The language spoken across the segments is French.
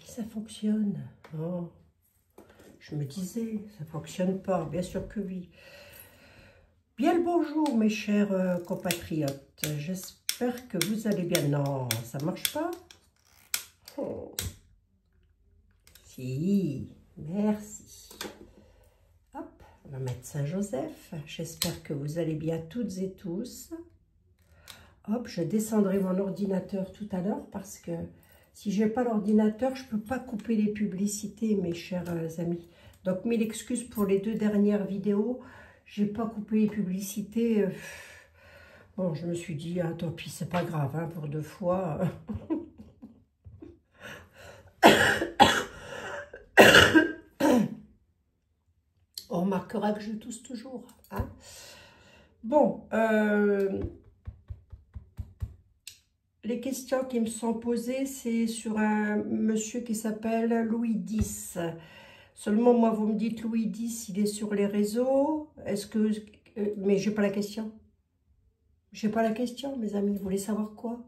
ça fonctionne. Oh, je me disais, ça ne fonctionne pas. Bien sûr que oui. Bien le bonjour, mes chers compatriotes. J'espère que vous allez bien. Non, ça ne marche pas. Oh. Si, merci. Hop, on va mettre Saint-Joseph. J'espère que vous allez bien toutes et tous. Hop, je descendrai mon ordinateur tout à l'heure parce que si je n'ai pas l'ordinateur, je ne peux pas couper les publicités, mes chers amis. Donc, mille excuses pour les 2 dernières vidéos. Je n'ai pas coupé les publicités. Bon, je me suis dit, ah, tant pis, c'est pas grave, hein, pour 2 fois. On remarquera que je tousse toujours. Hein. Bon, les questions qui me sont posées, c'est sur un monsieur qui s'appelle Louis X. Seulement, moi, vous me dites Louis X, il est sur les réseaux. Est-ce que... mais j'ai pas la question. J'ai pas la question, mes amis. Vous voulez savoir quoi?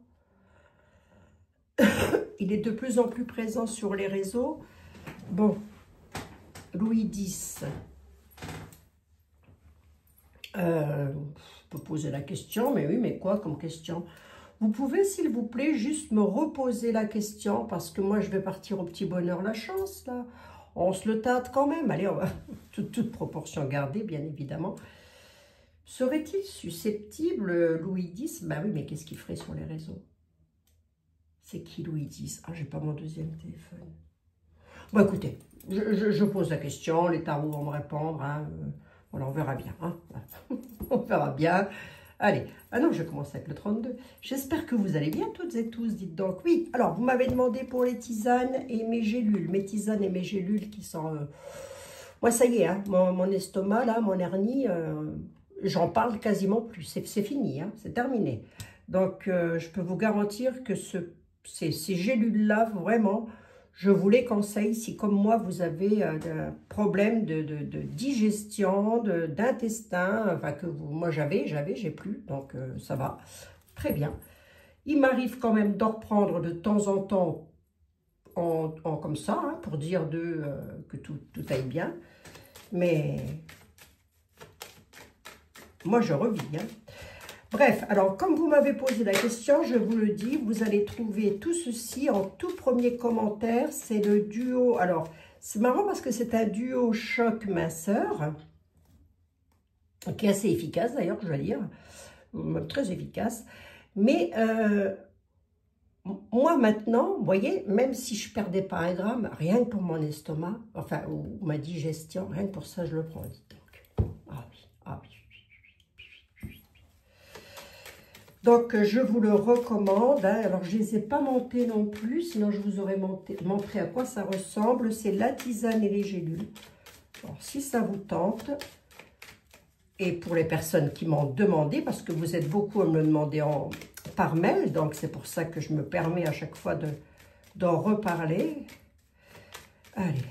Il est de plus en plus présent sur les réseaux. Bon, Louis X. On peut poser la question, mais oui, mais quoi comme question? Vous pouvez, s'il vous plaît, juste me reposer la question, parce que moi, je vais partir au petit bonheur la chance, là. On se le tâte quand même. Allez, on va toute proportion gardée, bien évidemment. Serait-il susceptible, Louis X? Ben oui, mais qu'est-ce qu'il ferait sur les réseaux? C'est qui Louis X? Ah, j'ai pas mon deuxième téléphone. Bon, écoutez, je pose la question, les tarots vont me répondre. Hein. Voilà, on verra bien. Hein. On verra bien. Allez, ah non, je commence avec le 32. J'espère que vous allez bien toutes et tous, dites donc. Oui, alors, vous m'avez demandé pour les tisanes et mes gélules. Mes tisanes et mes gélules qui sont... Moi, ça y est, hein, mon estomac, là, mon hernie, j'en parle quasiment plus. C'est fini, hein, c'est terminé. Donc, je peux vous garantir que ces gélules-là, vraiment... Je vous les conseille si, comme moi, vous avez un problème de digestion, d'intestin, enfin que moi j'ai plus, donc ça va, très bien. Il m'arrive quand même d'en reprendre de temps en temps comme ça, hein, pour dire que tout aille bien, mais moi je revis, hein. Bref, alors comme vous m'avez posé la question, je vous le dis, vous allez trouver tout ceci en tout premier commentaire. C'est le duo, alors c'est marrant parce que c'est un duo choc minceur, qui est assez efficace d'ailleurs, je dois dire, très efficace. Mais moi maintenant, vous voyez, même si je ne perdais pas 1 gramme, rien que pour mon estomac, enfin, ou ma digestion, rien que pour ça, je le prends, dites donc. Ah oui, ah oui. Donc, je vous le recommande. Hein. Alors, je ne les ai pas montés non plus, sinon je vous aurais montré à quoi ça ressemble. C'est la tisane et les gélules. Alors, si ça vous tente, et pour les personnes qui m'ont demandé, parce que vous êtes beaucoup à me le demander par mail, donc c'est pour ça que je me permets à chaque fois d'en reparler. Allez.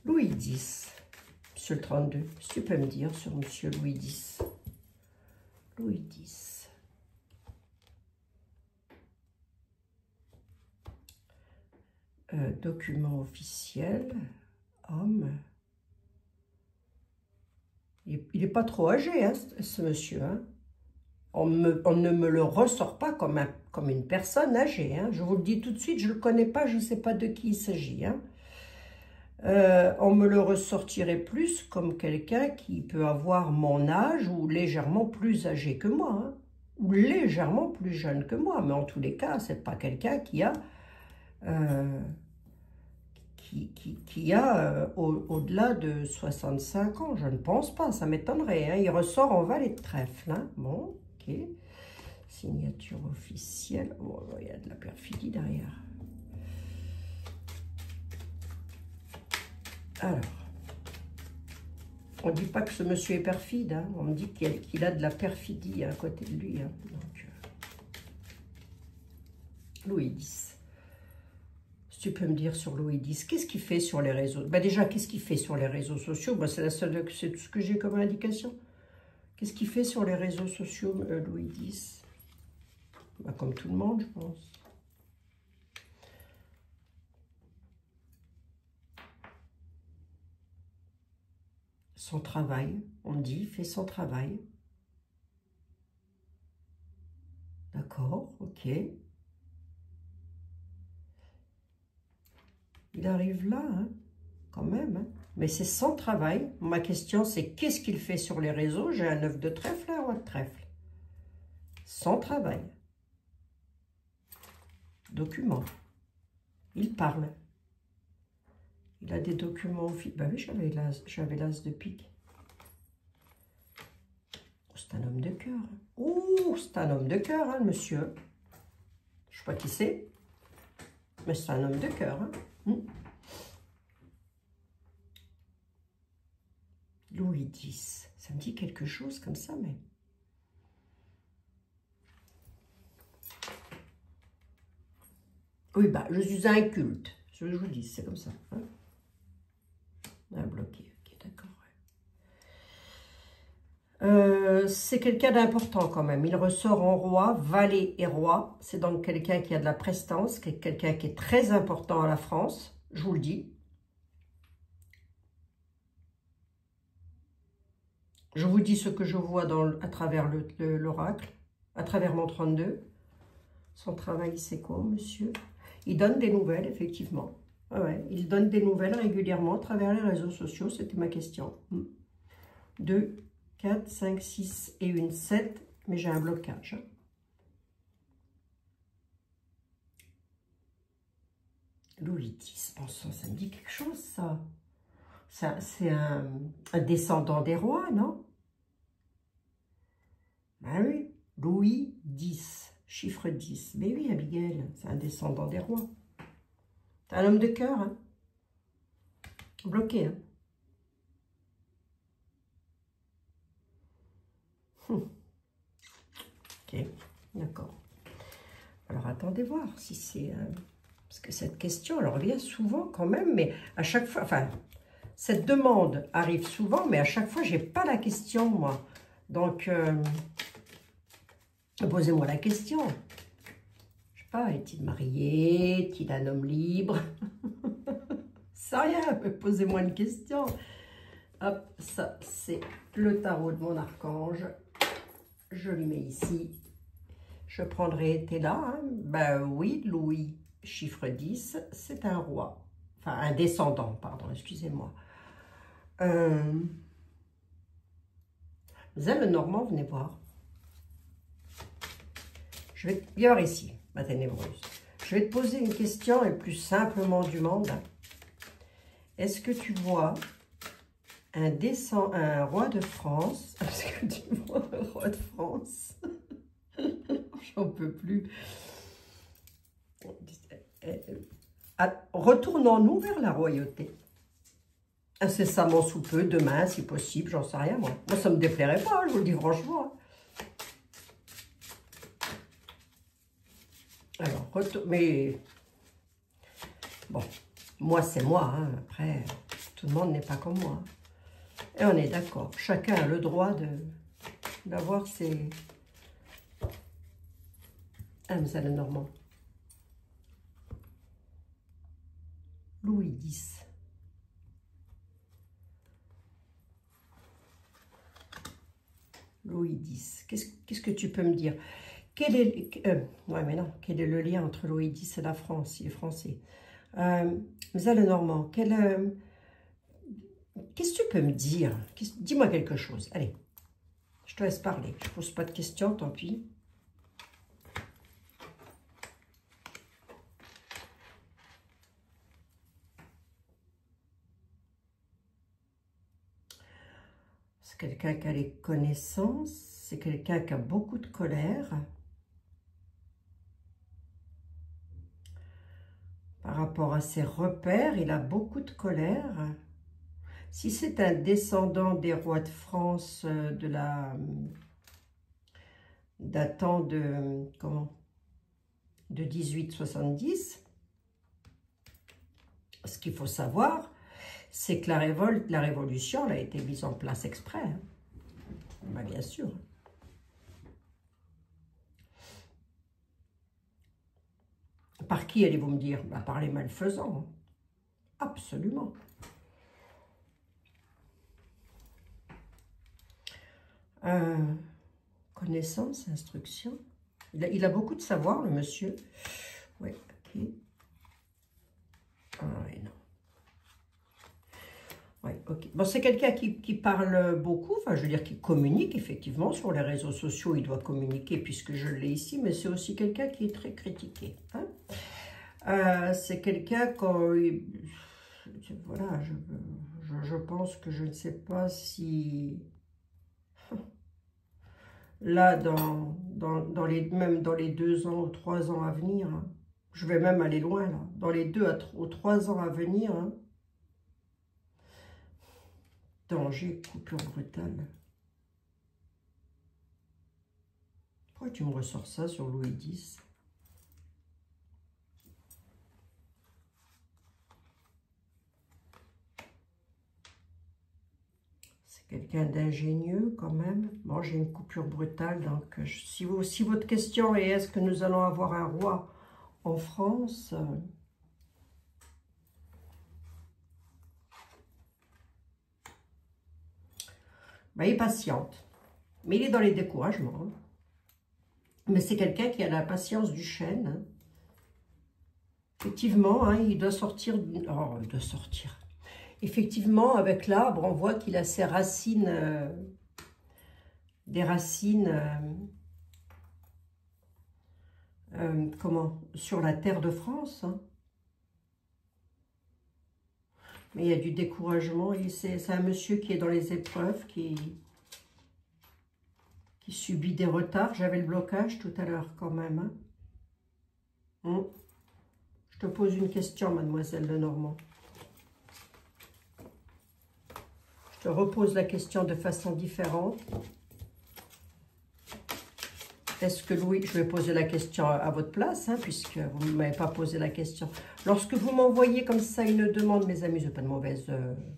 Louis X, monsieur le 32. Qu'est-ce que tu peux me dire sur monsieur Louis X? Louis X. Document officiel. Homme. Il n'est pas trop âgé, hein, ce monsieur. Hein. On ne me le ressort pas comme une personne âgée. Hein. Je vous le dis tout de suite, je ne le connais pas, je ne sais pas de qui il s'agit. Hein. On me le ressortirait plus comme quelqu'un qui peut avoir mon âge ou légèrement plus âgé que moi, hein, ou légèrement plus jeune que moi. Mais en tous les cas, c'est pas quelqu'un qui a au-delà de 65 ans. Je ne pense pas, ça m'étonnerait. Hein. Il ressort en valet de trèfle. Hein. Bon, ok. Signature officielle. Oh, il y a de la perfidie derrière. Alors, on ne dit pas que ce monsieur est perfide, hein. On me dit qu'il a de la perfidie à côté de lui. Hein. Donc, Louis X. Si tu peux me dire sur Louis X, qu'est-ce qu'il fait sur les réseaux? Ben déjà, qu'est-ce qu'il fait sur les réseaux sociaux? Ben c'est tout ce que j'ai comme indication. Qu'est-ce qu'il fait sur les réseaux sociaux, Louis X? Ben comme tout le monde, je pense. son travail. On dit, fait son travail. D'accord, ok. Il arrive là, hein, quand même. Hein. Mais c'est son travail. Ma question, c'est qu'est-ce qu'il fait sur les réseaux? J'ai un 9 de trèfle, un roi de trèfle. Son travail. Document. Il parle. Il a des documents. Bah oui, j'avais l'as de pique. C'est un homme de cœur. Oh, c'est un homme de cœur, hein, le monsieur. Je ne sais pas qui c'est, mais c'est un homme de cœur. Hein. Louis X. Ça me dit quelque chose comme ça, mais... Oui, bah, je suis inculte. Je vous dis, c'est comme ça. Hein. Ah, bloqué. Ok, d'accord. C'est quelqu'un d'important quand même. Il ressort en roi, valet et roi. C'est donc quelqu'un qui a de la prestance, quelqu'un qui est très important à la France. Je vous le dis. Je vous dis ce que je vois à travers l'oracle, à travers mon 32. Son travail, c'est quoi, monsieur? Il donne des nouvelles, effectivement. Ah ouais, il donne des nouvelles régulièrement à travers les réseaux sociaux. C'était ma question. 2, 4, 5, 6 et une 7. Mais j'ai un blocage. Louis X, pensons, ça me dit quelque chose, ça. C'est un descendant des rois, non? Ben oui, Louis X, chiffre 10. Mais oui, Abigail, c'est un descendant des rois. C'est un homme de cœur, hein? Bloqué, hein? Ok, d'accord. Alors, attendez voir si c'est... parce que cette question, elle revient souvent quand même, mais à chaque fois... Enfin, cette demande arrive souvent, mais à chaque fois, je n'ai pas la question, moi. Donc, posez-moi la question. Je sais pas, est-il marié? Est-il un homme libre? Ça rien, mais posez-moi une question. Hop, ça, c'est le tarot de mon archange. Je le mets ici. Je prendrai, t'es là, hein? Ben oui, Louis, chiffre 10, c'est un roi. Enfin, un descendant, pardon, excusez-moi. Zèle Normand, venez voir. Je vais te voir ici, ma ténébreuse. Je vais te poser une question, et plus simplement du monde. Est-ce que tu vois un roi de France? Est-ce que tu vois un roi de France? J'en peux plus. Retournons-nous vers la royauté. Incessamment sous peu, demain, si possible, j'en sais rien, moi. Moi, ça ne me déplairait pas, je vous le dis franchement. Alors, mais... Bon, moi, c'est moi, hein. Après, tout le monde n'est pas comme moi. Et on est d'accord. Chacun a le droit d'avoir ses... Ah, mais ça, le Normand. Louis X. Louis X. Qu'est-ce que tu peux me dire? Ouais, mais non. Quel est le lien entre Louis X et la France? Il est français. Mais le Normand, qu'est-ce que tu peux me dire? Dis-moi quelque chose. Allez, je te laisse parler. Je ne pose pas de questions, tant pis. C'est quelqu'un qui a les connaissances. C'est quelqu'un qui a beaucoup de colère. Par rapport à ses repères, il a beaucoup de colère. Si c'est un descendant des rois de France datant de 1870, ce qu'il faut savoir, c'est que la révolution elle a été mise en place exprès. Hein. Ben, bien sûr. Par qui allez-vous me dire? Ben, par les malfaisants. Absolument. Connaissance, instruction. Il a beaucoup de savoir, le monsieur. Oui, ok. Ah oui, non. Oui, ok. Bon, c'est quelqu'un qui parle beaucoup, enfin, je veux dire, qui communique, effectivement, sur les réseaux sociaux. Il doit communiquer, puisque je l'ai ici, mais c'est aussi quelqu'un qui est très critiqué. Hein. C'est quelqu'un quand... Voilà, je pense que je ne sais pas si... Là, même dans les 2 ans ou 3 ans à venir, hein, je vais même aller loin, là. Dans les 2 ou 3 ans à venir, hein, danger, coupure brutale. Pourquoi tu me ressors ça sur Louis X? C'est quelqu'un d'ingénieux quand même. Bon, j'ai une coupure brutale, donc si votre question est est-ce que nous allons avoir un roi en France, ben, il patiente. Mais il est dans les découragements. Hein. Mais c'est quelqu'un qui a la patience du chêne. Hein. Effectivement, hein, il doit sortir... Oh, il doit sortir. Effectivement, avec l'arbre, on voit qu'il a ses racines... des racines... comment? Sur la terre de France. Hein. Mais il y a du découragement. C'est un monsieur qui est dans les épreuves, qui subit des retards. J'avais le blocage tout à l'heure quand même. Hein. Je te pose une question, mademoiselle Lenormand. Je te repose la question de façon différente. Est-ce que Louis, je vais poser la question à votre place, hein, puisque vous ne m'avez pas posé la question. Lorsque vous m'envoyez comme ça une demande, mes amis, je n'ai pas de mauvaise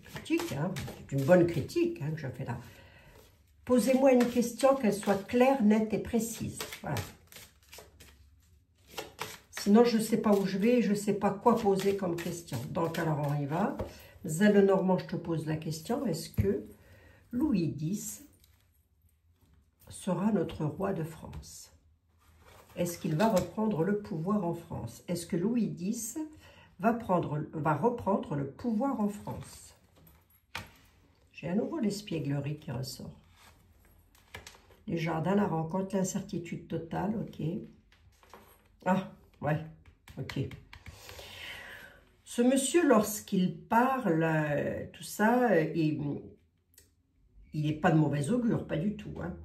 critique, hein, c'est une bonne critique hein, que je fais là. Posez-moi une question, qu'elle soit claire, nette et précise. Voilà. Sinon, je ne sais pas où je vais et je ne sais pas quoi poser comme question. Donc, alors, on y va. Zelle Normand, je te pose la question. Est-ce que Louis X sera notre roi de France? Est-ce qu'il va reprendre le pouvoir en France? Est-ce que Louis X va reprendre le pouvoir en France? J'ai à nouveau l'espièglerie qui ressort. Les jardins, la rencontre, l'incertitude totale, ok. Ah, ouais, ok. Ce monsieur, lorsqu'il parle, tout ça, il n'est pas de mauvais augure, pas du tout. Hein.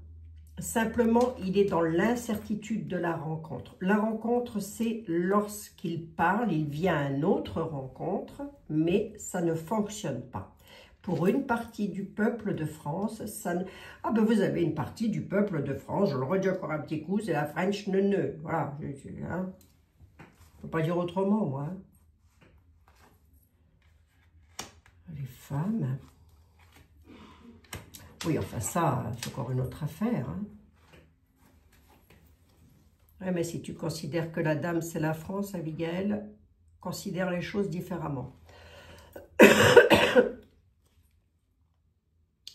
Simplement, il est dans l'incertitude de la rencontre. La rencontre, c'est lorsqu'il parle, il vient à une autre rencontre, mais ça ne fonctionne pas. Pour une partie du peuple de France, ça ne... Ah ben vous avez une partie du peuple de France, je le redis encore un petit coup, c'est la French neuneu. Voilà, hein. Je ne peux pas dire autrement, moi. Hein. Les femmes... Oui, enfin ça, c'est encore une autre affaire. Hein. Ouais, mais si tu considères que la dame, c'est la France, Abigail, considère les choses différemment.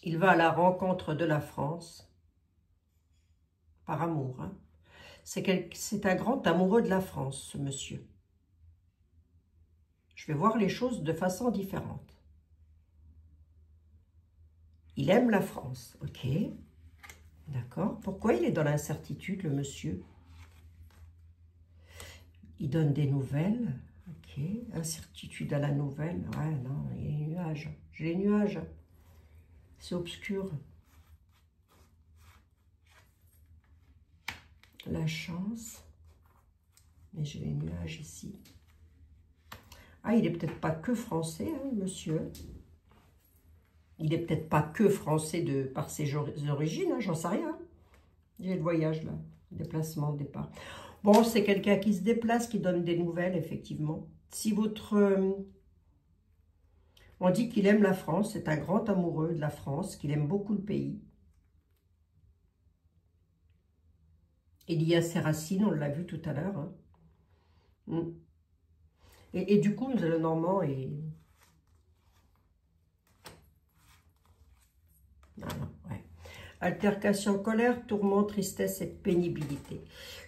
Il va à la rencontre de la France par amour. Hein. C'est un grand amoureux de la France, ce monsieur. Je vais voir les choses de façon différente. Il aime la France, ok. D'accord. Pourquoi il est dans l'incertitude, le monsieur? Il donne des nouvelles, ok. Incertitude à la nouvelle, ouais, non, il y a les nuages. J'ai les nuages. C'est obscur. La chance. Mais j'ai les nuages ici. Ah, il n'est peut-être pas que français, hein, monsieur. Il n'est peut-être pas que français par ses origines, hein, j'en sais rien. J'ai le voyage là, déplacement, départ. Bon, c'est quelqu'un qui se déplace, qui donne des nouvelles, effectivement. Si votre... on dit qu'il aime la France, c'est un grand amoureux de la France, qu'il aime beaucoup le pays. Il y a ses racines, on l'a vu tout à l'heure. Hein. Et du coup, le Normand est... Voilà, ouais. Altercation, colère, tourment, tristesse et pénibilité.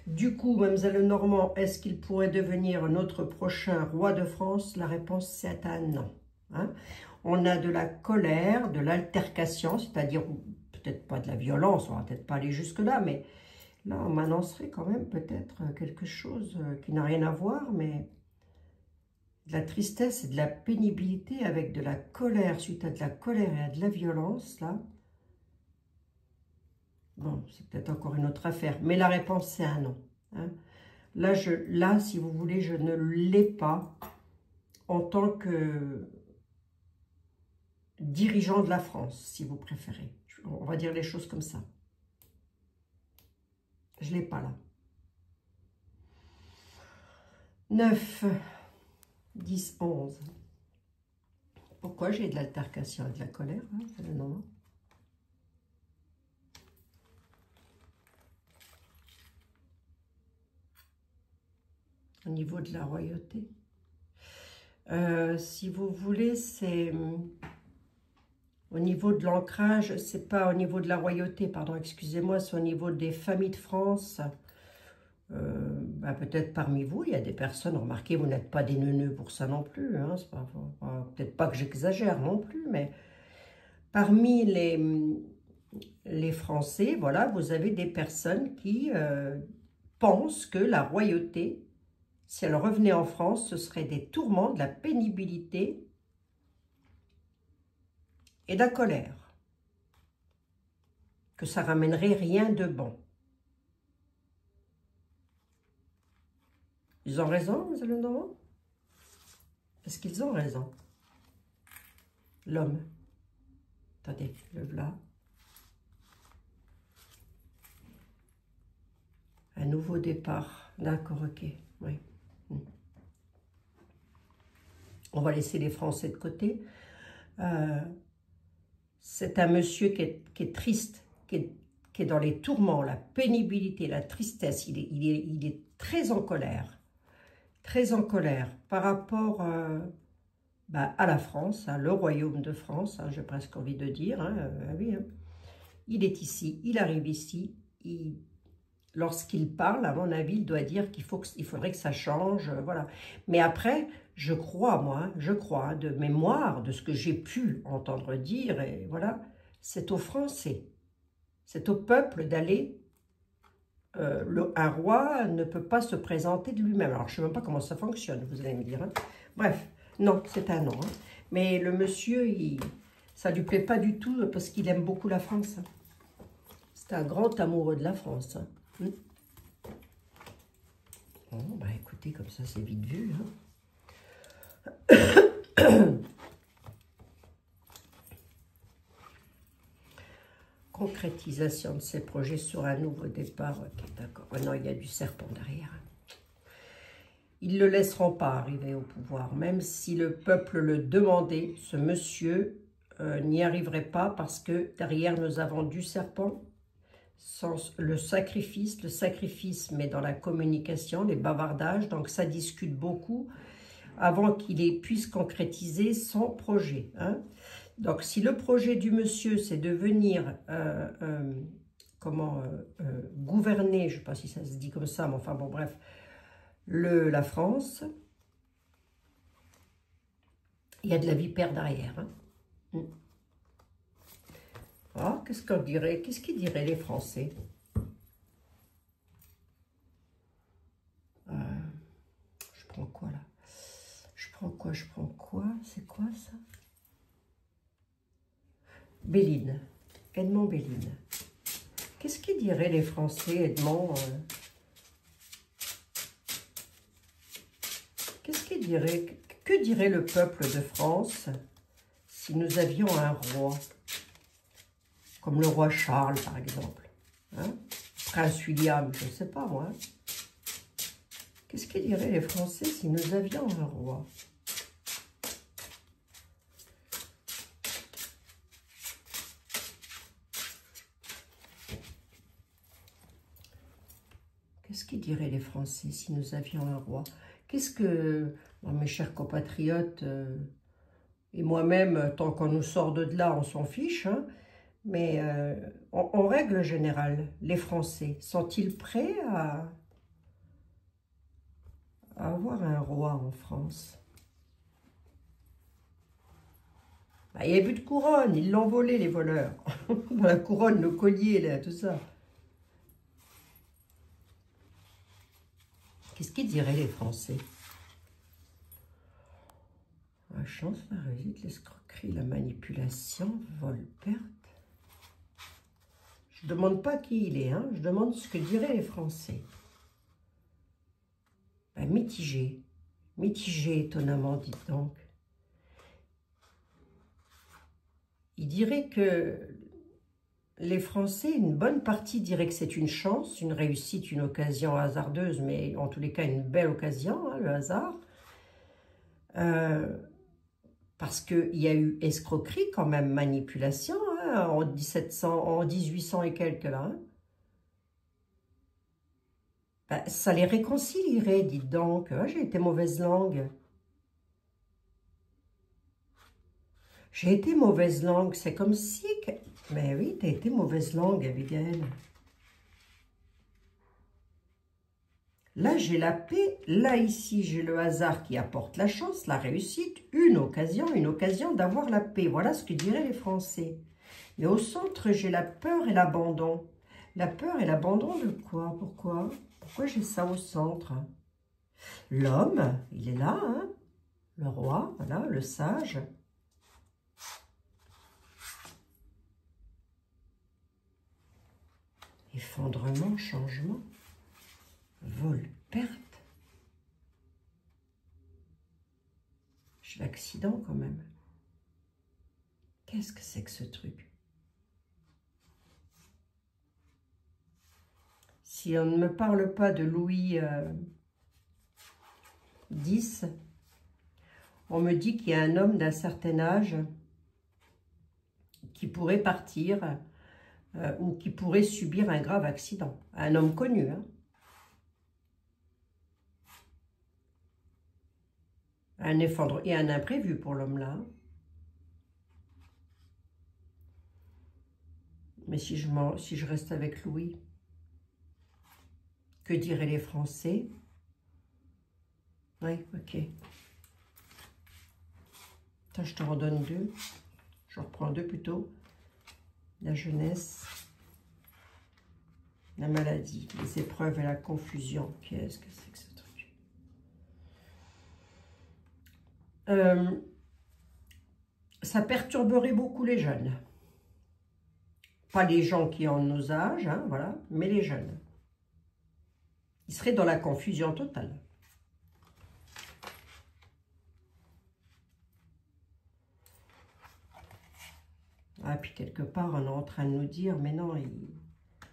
Du coup, Mademoiselle Lenormand, est-ce qu'il pourrait devenir notre prochain roi de France? La réponse, c'est un non. Hein? On a de la colère, de l'altercation, c'est-à-dire peut-être pas de la violence, on va peut-être pas aller jusque-là, mais là, on m'annoncerait quand même peut-être quelque chose qui n'a rien à voir, mais de la tristesse et de la pénibilité avec de la colère, suite à de la colère et à de la violence, là. Bon, c'est peut-être encore une autre affaire, mais la réponse, c'est un non. Hein. Là, si vous voulez, je ne l'ai pas en tant que dirigeant de la France, si vous préférez. On va dire les choses comme ça. Je ne l'ai pas là. 9, 10, 11. Pourquoi j'ai de l'altercation et de la colère? Hein, c'est le nom. Au niveau de la royauté. Si vous voulez, c'est au niveau de l'ancrage, c'est pas au niveau de la royauté, pardon, excusez-moi, c'est au niveau des familles de France. Peut-être parmi vous, il y a des personnes, remarquez, vous n'êtes pas des neuneux pour ça non plus, hein, peut-être pas que j'exagère non plus, mais parmi les Français, voilà, vous avez des personnes qui pensent que la royauté, si elle revenait en France, ce serait des tourments, de la pénibilité et de la colère. Que ça ramènerait rien de bon. Ils ont raison, Mademoiselle Lenormand? Est-ce qu'ils ont raison? L'homme. Attendez, le voilà. Un nouveau départ. D'accord, ok. Oui. On va laisser les Français de côté. C'est un monsieur qui est triste, qui est dans les tourments, la pénibilité, la tristesse. Il est très en colère. Très en colère par rapport à la France, hein, le royaume de France, hein, j'ai presque envie de dire. Hein, oui, hein. Il est ici, il arrive ici. Lorsqu'il parle, à mon avis, il doit dire qu'il faudrait que ça change. Voilà. Mais après, je crois, moi, hein, de mémoire, de ce que j'ai pu entendre dire, et voilà, c'est aux Français, c'est au peuple d'aller. Un roi ne peut pas se présenter de lui-même. Alors, je ne sais même pas comment ça fonctionne, vous allez me dire. Hein. Bref, non, c'est un non. Hein. Mais le monsieur, ça ne lui plaît pas du tout parce qu'il aime beaucoup la France. Hein. C'est un grand amoureux de la France. Hein. Bon, bah écoutez, comme ça, c'est vite vu. Hein. Concrétisation de ces projets sur un nouveau départ. Ok, d'accord. Oh non, il y a du serpent derrière. Ils ne le laisseront pas arriver au pouvoir. Même si le peuple le demandait, ce monsieur n'y arriverait pas parce que derrière, nous avons du serpent, le sacrifice, mais dans la communication, les bavardages. Donc, ça discute beaucoup avant qu'il puisse concrétiser son projet. Hein. Donc, si le projet du monsieur, c'est de venir gouverner, je ne sais pas si ça se dit comme ça, mais enfin bon, bref, la France, il y a de la vipère derrière. Hein. Ah, qu'est-ce qu'ils diraient les Français? Je prends quoi là? Je prends quoi? C'est quoi ça? Béline, Edmond Béline. Qu'est-ce qu'ils diraient les Français, Edmond? Qu'est-ce qu'ils diraient? Que dirait le peuple de France si nous avions un roi? Comme le roi Charles, par exemple. Hein? Prince William, je ne sais pas moi. Qu'est-ce qu'ils diraient les Français si nous avions un roi? Qu'est-ce qu'ils diraient les Français si nous avions un roi? Qu'est-ce que, mes chers compatriotes, et moi-même, tant qu'on nous sort de là, on s'en fiche, hein, Mais en règle générale, les Français sont-ils prêts à avoir un roi en France? Bah, il n'y avait plus de couronne, ils l'ont volé les voleurs. Dans la couronne, le collier, là, tout ça. Qu'est-ce qu'ils diraient les Français? La chance, la réussite, l'escroquerie, la manipulation, vol, perte. Je ne demande pas qui il est, hein, je demande ce que diraient les Français. Ben, mitigé. Mitigé, étonnamment, dites donc. Il dirait que les Français, une bonne partie dirait que c'est une chance, une réussite, une occasion hasardeuse, mais en tous les cas une belle occasion, hein, le hasard. Parce qu'il y a eu escroquerie quand même, manipulation, hein, en 1700, en 1800 et quelques là. Hein. Ben, ça les réconcilierait, dites donc. Ah, j'ai été mauvaise langue. J'ai été mauvaise langue, c'est comme si... Mais oui, t'as été mauvaise langue, Abigail. Là, j'ai la paix. Là, ici, j'ai le hasard qui apporte la chance, la réussite, une occasion d'avoir la paix. Voilà ce que diraient les Français. Mais au centre, j'ai la peur et l'abandon. La peur et l'abandon de quoi? Pourquoi? Pourquoi j'ai ça au centre? L'homme, il est là, hein? Le roi, voilà, le sage. Effondrement, changement, vol, perte. J'ai l'accident quand même. Qu'est-ce que c'est que ce truc? Si on ne me parle pas de Louis X, on me dit qu'il y a un homme d'un certain âge qui pourrait partir ou qui pourrait subir un grave accident. Un homme connu, hein. Un effondrement et un imprévu pour l'homme-là. Mais si je reste avec Louis, que diraient les Français? Oui, ok. Attends, je te redonne deux. Je reprends deux plutôt. La jeunesse, la maladie, les épreuves et la confusion. Qu'est-ce que c'est que ce truc? Ça perturberait beaucoup les jeunes. Pas les gens qui ont nos âges, hein, voilà, mais les jeunes. Ils seraient dans la confusion totale. Ah, puis quelque part, on est en train de nous dire, mais non,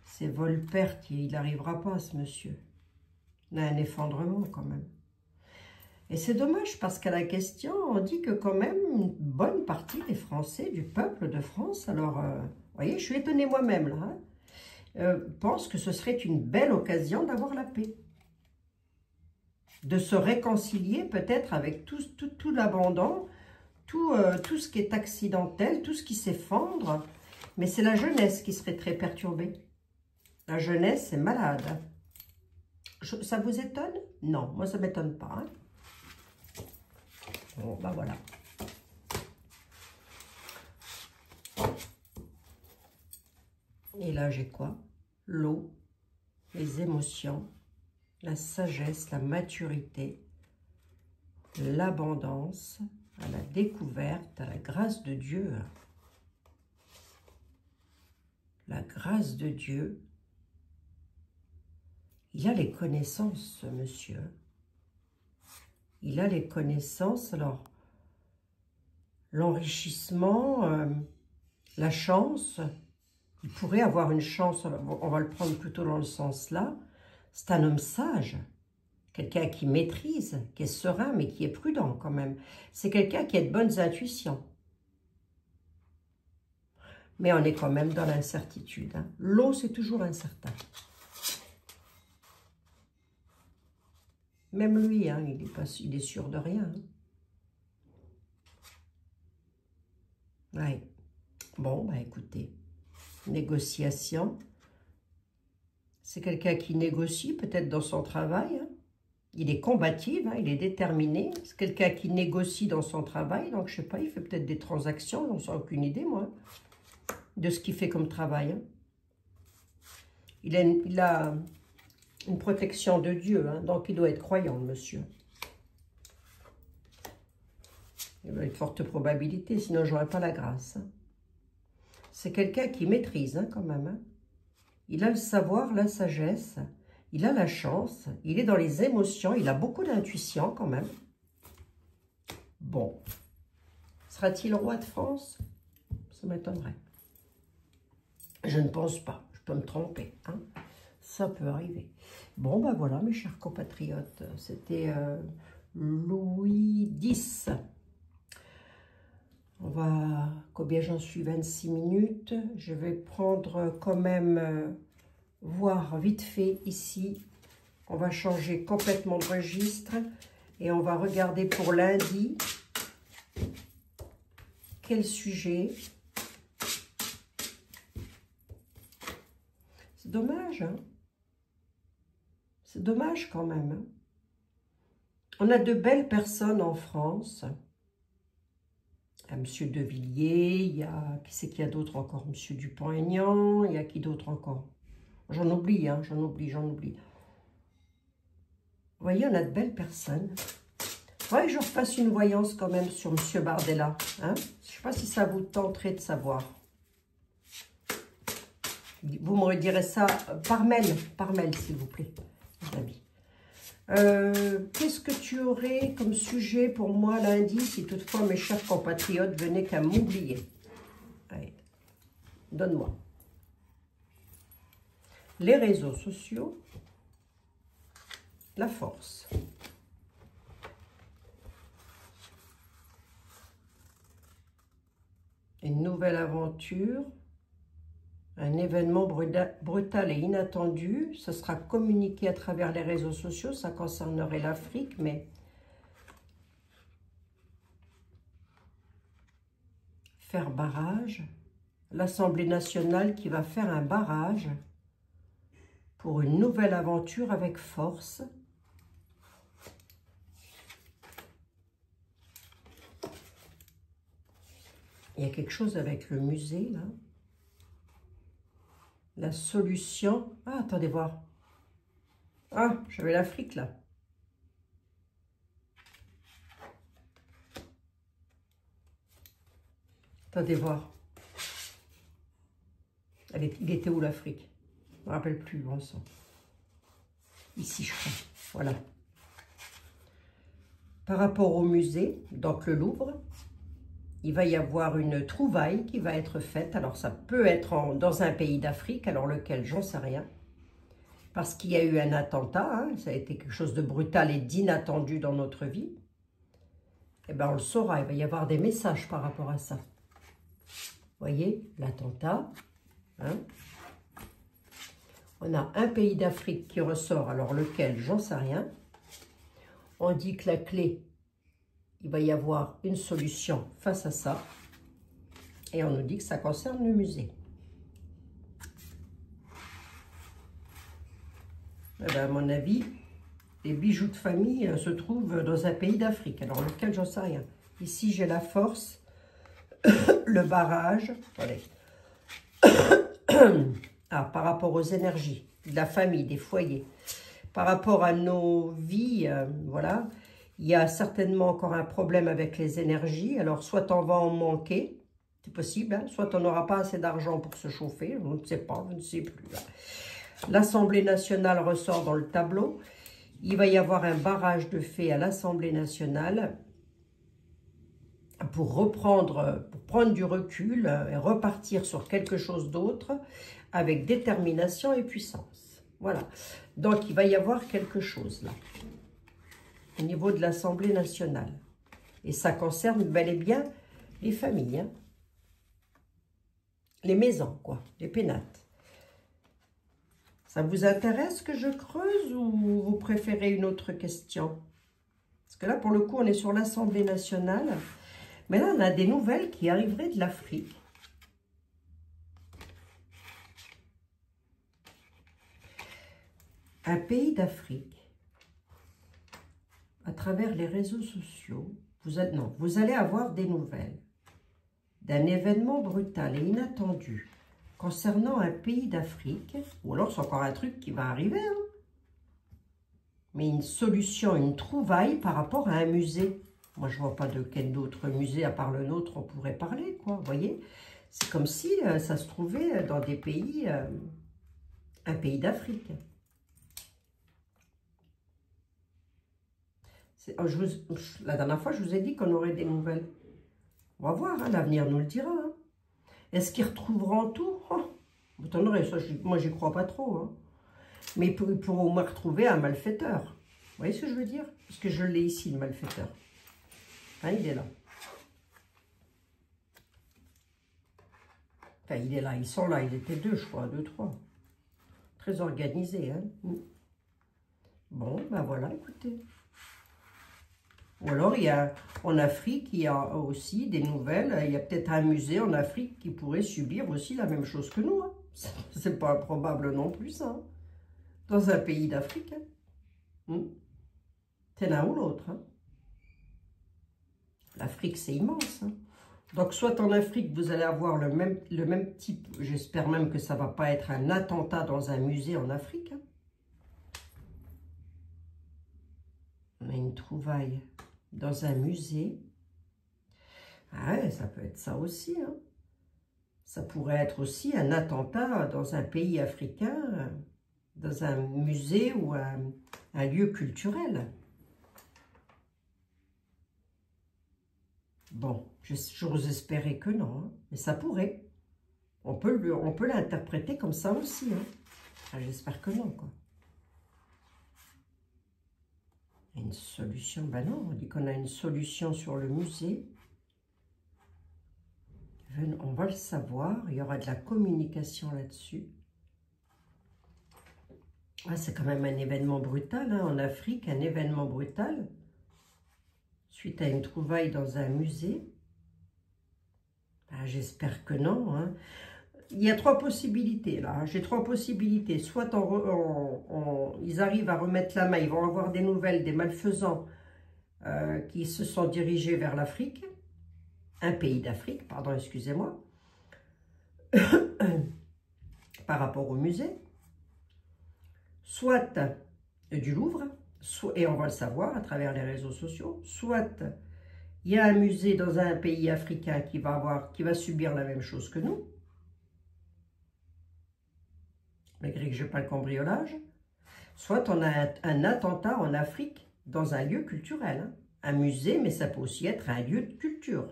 c'est vol-perte, il n'arrivera pas, ce monsieur. Il a un effondrement, quand même. Et c'est dommage, parce qu'à la question, on dit que quand même, une bonne partie des Français, du peuple de France, alors, vous voyez, je suis étonnée moi-même, là, hein, pense que ce serait une belle occasion d'avoir la paix. De se réconcilier peut-être avec tout l'abandon, tout ce qui est accidentel, tout ce qui s'effondre. Mais c'est la jeunesse qui serait très perturbée. La jeunesse est malade. Ça vous étonne? Non, moi ça ne m'étonne pas. Hein. Bon, ben voilà. Et là, j'ai quoi? L'eau, les émotions, la sagesse, la maturité, l'abondance, à la découverte, à la grâce de Dieu. La grâce de Dieu. Il a les connaissances, ce monsieur. Il a les connaissances, alors, l'enrichissement, la chance, il pourrait avoir une chance, on va le prendre plutôt dans le sens là, c'est un homme sage, quelqu'un qui maîtrise, qui est serein, mais qui est prudent quand même. C'est quelqu'un qui a de bonnes intuitions. Mais on est quand même dans l'incertitude. Hein. L'eau, c'est toujours incertain. Même lui, hein, il est sûr de rien. Hein. Ouais. Bon, bah écoutez, Négociation. C'est quelqu'un qui négocie, peut-être dans son travail. Hein. Il est combatif, hein, il est déterminé. C'est quelqu'un qui négocie dans son travail. Donc, je sais pas, il fait peut-être des transactions. J'en sais aucune idée, moi, de ce qu'il fait comme travail. Hein. Il a une protection de Dieu, hein, donc il doit être croyant, le monsieur. Il y a une forte probabilité, sinon je n'aurais pas la grâce. Hein. C'est quelqu'un qui maîtrise, hein, quand même. Hein. Il a le savoir, la sagesse, il a la chance, il est dans les émotions, il a beaucoup d'intuition, quand même. Bon. Sera-t-il roi de France? Ça m'étonnerait. Je ne pense pas. Je peux me tromper. Hein. Ça peut arriver. Bon, ben voilà, mes chers compatriotes. C'était Louis X. On va... Combien j'en suis? 26 minutes. Je vais prendre quand même... voir vite fait ici. On va changer complètement de registre. Et on va regarder pour lundi. Quel sujet? C'est dommage, hein? C'est dommage quand même. Hein? On a de belles personnes en France. Il y a M. De Villiers, il y a... Qui c'est qu'il y a d'autres encore? M. Dupont-Aignan, il y a qui d'autre encore? J'en oublie, hein, j'en oublie. Vous voyez, on a de belles personnes. Ouais, je refasse une voyance quand même sur M. Bardella. Hein? Je ne sais pas si ça vous tenterait de savoir. Vous me redirez ça par mail, s'il vous plaît, mes amis. Qu'est-ce que tu aurais comme sujet pour moi lundi, si toutefois mes chers compatriotes venaient qu'à m'oublier? Donne-moi. Les réseaux sociaux, la force. Une nouvelle aventure. Un événement brutal et inattendu, ce sera communiqué à travers les réseaux sociaux, ça concernerait l'Afrique, mais faire barrage, l'Assemblée nationale qui va faire un barrage pour une nouvelle aventure avec force. Il y a quelque chose avec le musée, là. La solution... Ah, attendez voir. Ah, j'avais l'Afrique, là. Attendez voir. Il était où, l'Afrique? Je ne me rappelle plus, bon sang. Ici, je crois. Voilà. Par rapport au musée, donc le Louvre, il va y avoir une trouvaille qui va être faite. Alors, ça peut être dans un pays d'Afrique, alors lequel, j'en sais rien. Parce qu'il y a eu un attentat, hein, ça a été quelque chose de brutal et d'inattendu dans notre vie. Eh bien, on le saura, il va y avoir des messages par rapport à ça. Vous voyez, l'attentat. Hein. On a un pays d'Afrique qui ressort, alors lequel, j'en sais rien. On dit que la clé... Il va y avoir une solution face à ça. Et on nous dit que ça concerne le musée. Eh bien, à mon avis, les bijoux de famille se trouvent dans un pays d'Afrique. Alors, lequel, j'en sais rien. Ici, j'ai la force, le barrage. Allez. Ah, par rapport aux énergies, de la famille, des foyers. Par rapport à nos vies, voilà. Il y a certainement encore un problème avec les énergies. Alors, soit on va en manquer, c'est possible, hein, soit on n'aura pas assez d'argent pour se chauffer, on ne sait pas, je ne sais plus. L'Assemblée nationale ressort dans le tableau. Il va y avoir un barrage de fait à l'Assemblée nationale pour prendre du recul et repartir sur quelque chose d'autre avec détermination et puissance. Voilà. Donc, il va y avoir quelque chose là. Au niveau de l'Assemblée nationale. Et ça concerne bel et bien les familles. Hein. Les maisons, quoi. Les pénates. Ça vous intéresse que je creuse ou vous préférez une autre question? Parce que là, pour le coup, on est sur l'Assemblée nationale. Mais là, on a des nouvelles qui arriveraient de l'Afrique. un pays d'Afrique, à travers les réseaux sociaux, vous allez avoir des nouvelles d'un événement brutal et inattendu concernant un pays d'Afrique, ou alors c'est encore un truc qui va arriver, hein, mais une solution, une trouvaille par rapport à un musée. Moi, je ne vois pas de quel autre musée, à part le nôtre, on pourrait parler, quoi, vous voyez. C'est comme si ça se trouvait dans des pays, un pays d'Afrique. La dernière fois, je vous ai dit qu'on aurait des nouvelles. On va voir, hein, l'avenir nous le dira. Hein. Est-ce qu'ils retrouveront tout? Vous attendrez, ça, moi, j'y crois pas trop. Hein. Mais ils pourront au moins retrouver un malfaiteur. Vous voyez ce que je veux dire? Parce que je l'ai ici, le malfaiteur. Hein, il est là. Enfin, il est là, ils sont là. Ils étaient deux, je crois, deux, trois. Très organisés. Hein. Bon, ben voilà, écoutez. Ou alors, il y a, en Afrique, il y a aussi des nouvelles. Il y a peut-être un musée en Afrique qui pourrait subir aussi la même chose que nous. Hein. C'est pas improbable non plus, ça. Hein. Dans un pays d'Afrique. Hein. C'est l'un ou l'autre. Hein. L'Afrique, c'est immense. Hein. Donc, soit en Afrique, vous allez avoir le même type. J'espère même que ça ne va pas être un attentat dans un musée en Afrique. Hein. On a une trouvaille dans un musée. Ah ouais, ça peut être ça aussi. Hein. Ça pourrait être aussi un attentat dans un pays africain, dans un musée ou un lieu culturel. Bon, j'ose espérer que non, hein, mais ça pourrait. On peut l'interpréter comme ça aussi. Hein. Ah, j'espère que non, quoi. Une solution, ben non, on dit qu'on a une solution sur le musée. On va le savoir, il y aura de la communication là-dessus. Ah, c'est quand même un événement brutal, hein, en Afrique, un événement brutal. Suite à une trouvaille dans un musée. Ah, j'espère que non. Hein. Il y a trois possibilités là. J'ai trois possibilités. Soit ils arrivent à remettre la main, ils vont avoir des nouvelles des malfaisants qui se sont dirigés vers l'Afrique. Un pays d'Afrique, pardon, excusez-moi. Par rapport au musée. Soit du Louvre. Et on va le savoir à travers les réseaux sociaux, soit il y a un musée dans un pays africain qui va subir la même chose que nous, malgré que je n'ai pas le cambriolage, soit on a un attentat en Afrique dans un lieu culturel, hein. Un musée, mais ça peut aussi être un lieu de culture.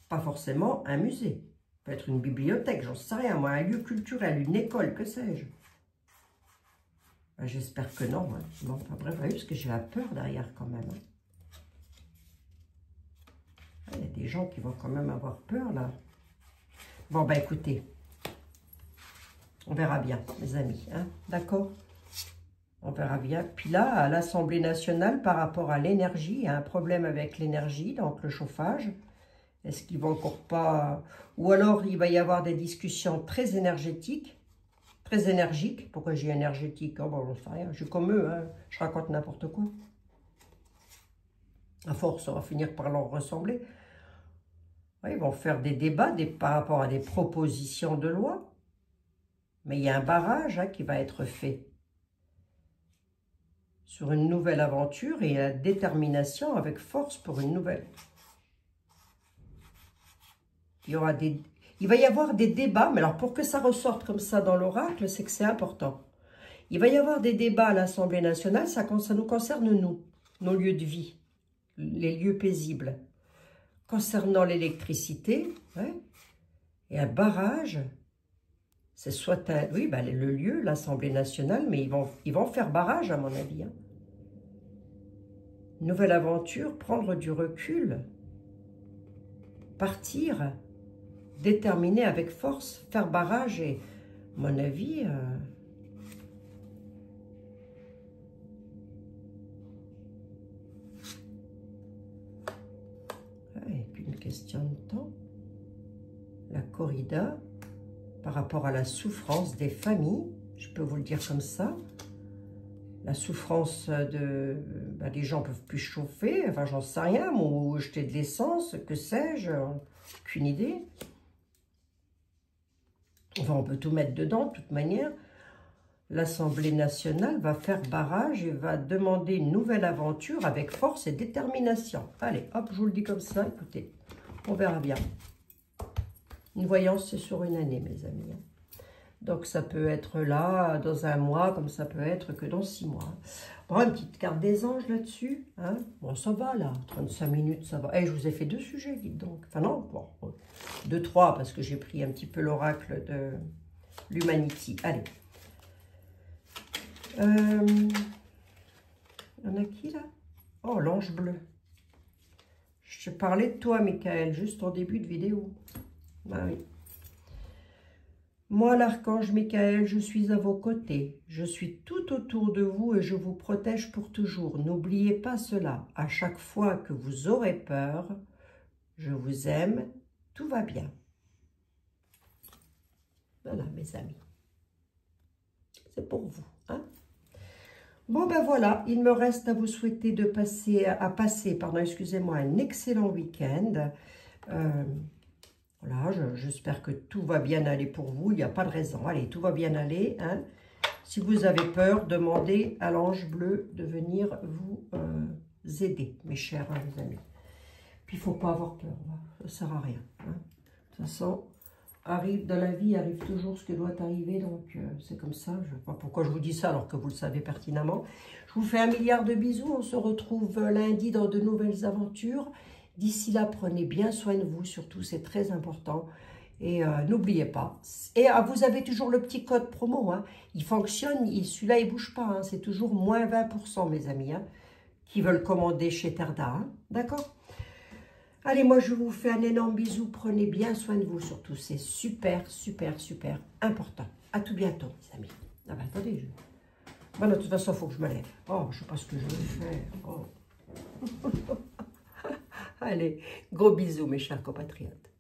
Pas forcément un musée, ça peut être une bibliothèque, j'en sais rien, moi, un lieu culturel, une école, que sais-je. J'espère que non. Hein. Bon, enfin, bref, parce que j'ai la peur derrière quand même. Hein. Il y a des gens qui vont quand même avoir peur là. Bon, ben écoutez, on verra bien, mes amis. Hein. D'accord? On verra bien. Puis là, à l'Assemblée nationale, par rapport à l'énergie, il y a un problème avec l'énergie, donc le chauffage. Est-ce qu'ils vont encore pas... Ou alors, il va y avoir des discussions très énergétiques. Très énergique. Pourquoi j'ai énergétique? Oh, bon, j'en sais rien. Je suis comme eux, hein. Je raconte n'importe quoi. À force, on va finir par leur ressembler. Ouais, ils vont faire des débats par rapport à des propositions de loi. Mais il y a un barrage hein, qui va être fait sur une nouvelle aventure et la détermination avec force pour une nouvelle. Il va y avoir des débats, mais alors pour que ça ressorte comme ça dans l'oracle, c'est que c'est important. Il va y avoir des débats à l'Assemblée nationale, ça nous concerne nous, nos lieux de vie, les lieux paisibles. Concernant l'électricité, ouais, et un barrage, c'est soit oui, ben, le lieu, l'Assemblée nationale, mais ils vont faire barrage à mon avis. Hein. Nouvelle aventure, prendre du recul, partir... déterminer avec force, faire barrage et, à mon avis, qu'une question de temps. La corrida, par rapport à la souffrance des familles, Je peux vous le dire comme ça. La souffrance de... les gens ne peuvent plus chauffer, enfin j'en sais rien, ou jeter de l'essence, que sais-je, aucune idée. Enfin, on peut tout mettre dedans, de toute manière. L'Assemblée nationale va faire barrage et va demander une nouvelle aventure avec force et détermination. Allez, hop, je vous le dis comme ça, écoutez, on verra bien. Une voyance, c'est sur une année, mes amis. Donc, ça peut être là, dans un mois, comme ça peut être que dans 6 mois. Bon, une petite carte des anges là-dessus. Hein. Bon, ça va, là. 35 minutes, ça va. Eh, je vous ai fait 2 sujets, dites donc. Enfin, non, bon, 2, 3, parce que j'ai pris un petit peu l'oracle de l'Humanity. Allez. Il y en a qui, là? Oh, l'ange bleu. Je te parlais de toi, Michael, juste en début de vidéo. Ah oui. Moi, l'archange Michael, je suis à vos côtés. Je suis tout autour de vous et je vous protège pour toujours. N'oubliez pas cela. À chaque fois que vous aurez peur, je vous aime, tout va bien. Voilà, mes amis. C'est pour vous. Hein? Bon, ben voilà, il me reste à vous souhaiter de passer, excusez-moi, un excellent week-end. Voilà, j'espère que tout va bien aller pour vous. Il n'y a pas de raison. Allez, tout va bien aller. Hein. Si vous avez peur, demandez à l'ange bleu de venir vous aider, mes chers amis. Puis, il ne faut pas avoir peur. Ça ne sert à rien. Hein. De toute façon, dans la vie, arrive toujours ce qui doit arriver. Donc, c'est comme ça. Je ne sais pas pourquoi je vous dis ça alors que vous le savez pertinemment. Je vous fais 1 milliard de bisous. On se retrouve lundi dans de nouvelles aventures. D'ici là, prenez bien soin de vous, surtout, c'est très important. Et n'oubliez pas. Et vous avez toujours le petit code promo. Hein. Il fonctionne, celui-là, il ne bouge pas. Hein. C'est toujours moins 20%, mes amis, hein, qui veulent commander chez Terda. Hein. D'accord? Allez, moi, je vous fais un énorme bisou. Prenez bien soin de vous, surtout. C'est super, super, super important. À tout bientôt, mes amis. Ah ben, attendez. Bon, de toute façon, il faut que je me lève. Oh, je ne sais pas ce que je vais faire. Oh. Allez, gros bisous mes chers compatriotes.